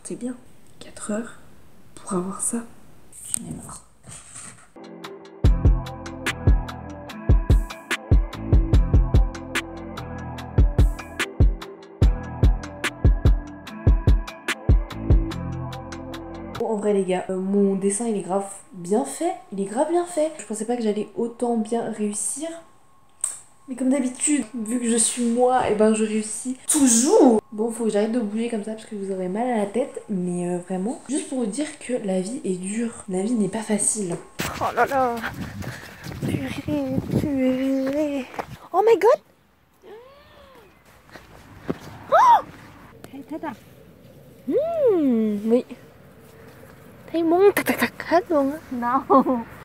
C'est bien. 4 heures pour avoir ça. J'en ai marre. Bon, en vrai les gars, mon dessin il est grave bien fait. Il est grave bien fait. Je pensais pas que j'allais autant bien réussir. Mais comme d'habitude, vu que je suis moi, et ben je réussis toujours. Bon, faut que j'arrête de bouger comme ça parce que vous aurez mal à la tête. Mais vraiment, juste pour vous dire que la vie est dure. La vie n'est pas facile. Oh là là. Purée. Oh my god. Oh. Tata. Oui. Thấy muốn tạc luôn á. No.